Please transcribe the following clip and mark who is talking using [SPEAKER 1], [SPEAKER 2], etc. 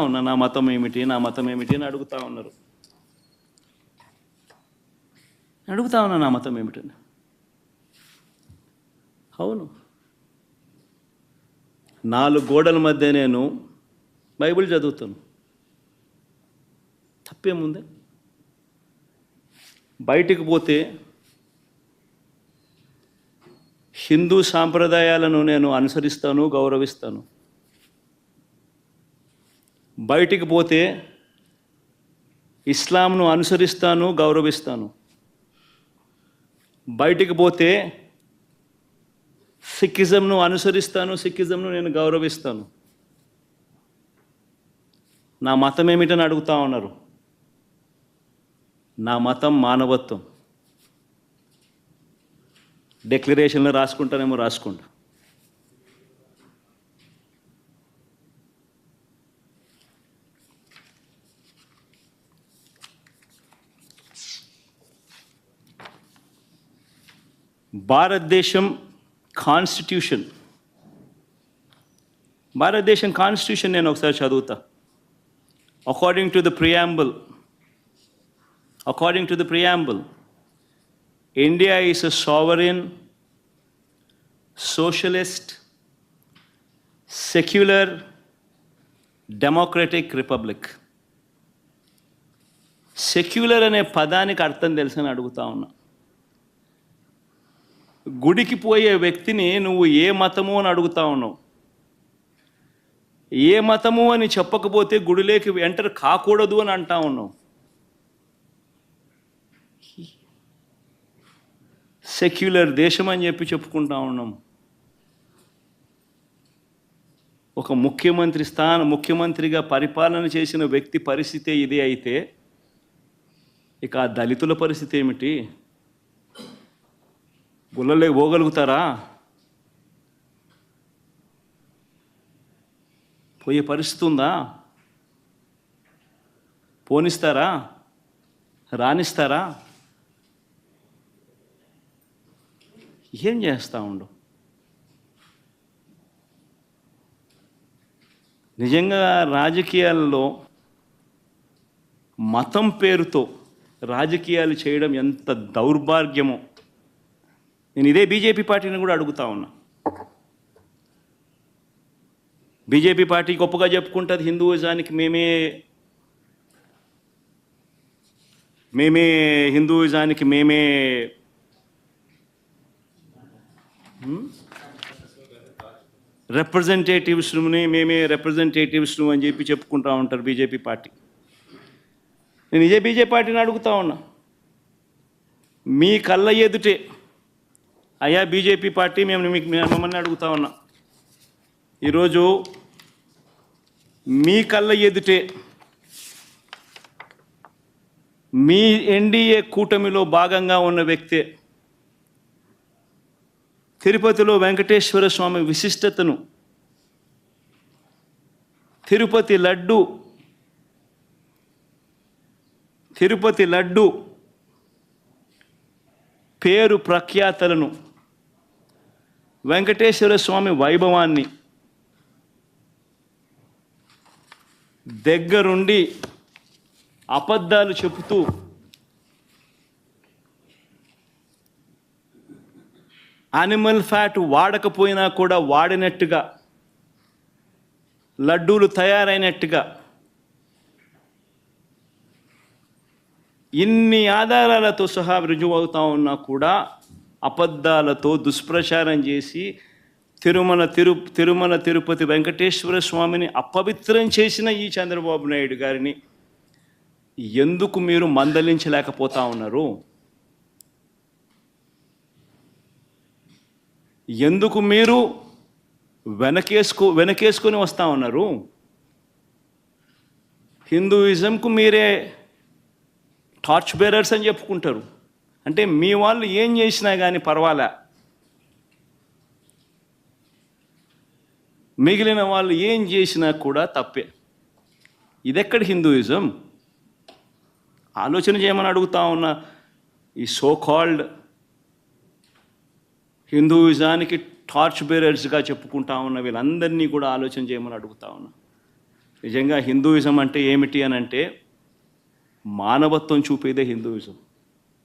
[SPEAKER 1] ఉన్నా నా మతం ఏమిటి నా మతం ఏమిటి అని అడుగుతా ఉన్నారు. అడుగుతా ఉన్నా నా మతం ఏమిటని. అవును, 4 గోడల మధ్య నేను బైబిల్ చదువుతాను. తప్పేముంది? బయటికి పోతే హిందూ సాంప్రదాయాలను నేను అనుసరిస్తాను, గౌరవిస్తాను. బయటికి పోతే ఇస్లాంను అనుసరిస్తాను, గౌరవిస్తాను. బయటికి పోతే సిక్కిజంను అనుసరిస్తాను, సిక్కిజంను నేను గౌరవిస్తాను. నా మతం ఏమిటని అడుగుతా ఉన్నారు. నా మతం మానవత్వం. డిక్లరేషన్లో రాసుకుంటానేమో రాసుకుంటా. భారతదేశం కాన్స్టిట్యూషన్ నేను ఒకసారి చదువుతా. According to the preamble, India is a sovereign, socialist, secular, democratic republic. Secular అనే పదానికి అర్థం తెలుసని అడుగుతా ఉన్నా. గుడికి పోయే వ్యక్తిని నువ్వు ఏ మతము అని అడుగుతా ఉన్నావు. ఏ మతము అని చెప్పకపోతే గుడిలోకి ఎంటర్ కాకూడదు అని అంటా ఉన్నావు. సెక్యులర్ దేశం అని చెప్పి చెప్పుకుంటా ఉన్నాం. ఒక ముఖ్యమంత్రిగా పరిపాలన చేసిన వ్యక్తి పరిస్థితి ఇదే అయితే ఇక ఆ దళితుల పరిస్థితి ఏమిటి? గుళ్ళలోకి పోగలుగుతారా? పోయే పరిస్థితి ఉందా? పోనిస్తారా? రానిస్తారా? ఏం చేస్తూ ఉండు? నిజంగా రాజకీయాల్లో మతం పేరుతో రాజకీయాలు చేయడం ఎంత దౌర్భాగ్యమో. నేను ఇదే బీజేపీ పార్టీని కూడా అడుగుతా ఉన్నా. బీజేపీ పార్టీ గొప్పగా చెప్పుకుంటుంది హిందూయిజానికి మేమే రిప్రజెంటేటివ్స్ను అని చెప్పి చెప్పుకుంటూ ఉంటారు బీజేపీ పార్టీ. నేను ఇదే బీజేపీ పార్టీని అడుగుతా ఉన్నా. మీ కళ్ళ ఎదుటే అయ్యా బీజేపీ పార్టీ, మిమ్మల్ని అడుగుతా ఉన్నా. ఈరోజు మీ కళ్ళ ఎదుటే మీ ఎన్డీఏ కూటమిలో భాగంగా ఉన్న వ్యక్తే తిరుపతిలో వెంకటేశ్వర స్వామి విశిష్టతను, తిరుపతి లడ్డు పేరు ప్రఖ్యాతలను, వెంకటేశ్వర స్వామి వైభవాన్ని దగ్గరుండి అబద్ధాలు చెబుతూ యానిమల్ ఫ్యాట్ వాడకపోయినా కూడా వాడినట్టుగా, లడ్డూలు తయారైనట్టుగా ఇన్ని ఆధారాలతో సహా రుజువు అవుతా ఉన్నా కూడా అబద్ధాలతో దుష్ప్రచారం చేసి తిరుపతి వెంకటేశ్వర స్వామిని అపవిత్రం చేసిన ఈ చంద్రబాబు నాయుడు గారిని ఎందుకు మీరు మందలించలేకపోతా ఉన్నారు? ఎందుకు మీరు వెనకేసుకొని వస్తూ ఉన్నారు? హిందూయిజంకు మీరే టార్చ్ బేరర్స్ అని చెప్పుకుంటారు. అంటే మీ వాళ్ళు ఏం చేసినా కానీ పర్వాలే, మిగిలిన వాళ్ళు ఏం చేసినా కూడా తప్పే. ఇదెక్కడ హిందూయిజం? ఆలోచన చేయమని అడుగుతా ఉన్నా. ఈ సో కాల్డ్ హిందూయిజానికి టార్చ్ బేరర్స్గా చెప్పుకుంటా ఉన్న వీళ్ళందరినీ కూడా ఆలోచన చేయమని అడుగుతా ఉన్నా. నిజంగా హిందూయిజం అంటే ఏమిటి అని అంటే మానవత్వం చూపేదే హిందూయిజం.